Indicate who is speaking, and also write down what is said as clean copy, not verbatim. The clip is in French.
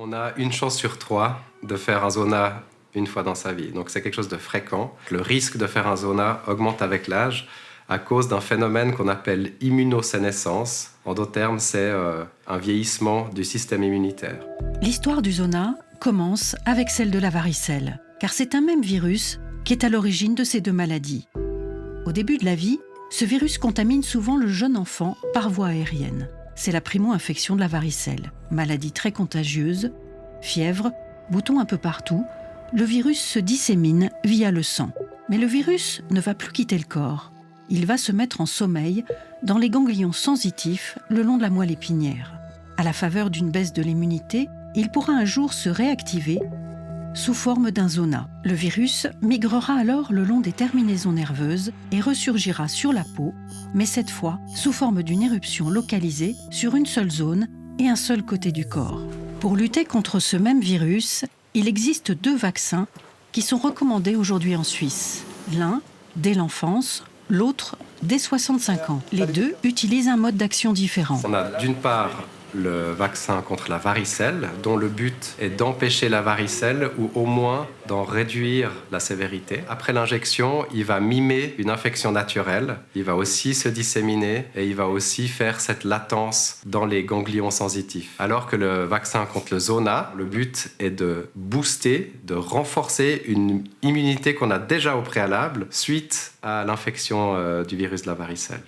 Speaker 1: On a une chance sur 3 de faire un zona une fois dans sa vie. Donc c'est quelque chose de fréquent. Le risque de faire un zona augmente avec l'âge à cause d'un phénomène qu'on appelle immunosénescence. En d'autres termes, c'est un vieillissement du système immunitaire.
Speaker 2: L'histoire du zona commence avec celle de la varicelle, car c'est un même virus qui est à l'origine de ces deux maladies. Au début de la vie, ce virus contamine souvent le jeune enfant par voie aérienne. C'est la primo-infection de la varicelle, maladie très contagieuse, fièvre, boutons un peu partout. Le virus se dissémine via le sang. Mais le virus ne va plus quitter le corps. Il va se mettre en sommeil dans les ganglions sensitifs le long de la moelle épinière. À la faveur d'une baisse de l'immunité, il pourra un jour se réactiver sous forme d'un zona. Le virus migrera alors le long des terminaisons nerveuses et ressurgira sur la peau, mais cette fois sous forme d'une éruption localisée sur une seule zone et un seul côté du corps. Pour lutter contre ce même virus, il existe 2 vaccins qui sont recommandés aujourd'hui en Suisse. L'un, dès l'enfance, l'autre, dès 65 ans. Les 2 utilisent un mode d'action différent.
Speaker 1: On a d'une part le vaccin contre la varicelle, dont le but est d'empêcher la varicelle ou au moins d'en réduire la sévérité. Après l'injection, il va mimer une infection naturelle, il va aussi se disséminer et il va aussi faire cette latence dans les ganglions sensitifs. Alors que le vaccin contre le zona, le but est de booster, de renforcer une immunité qu'on a déjà au préalable suite à l'infection du virus de la varicelle.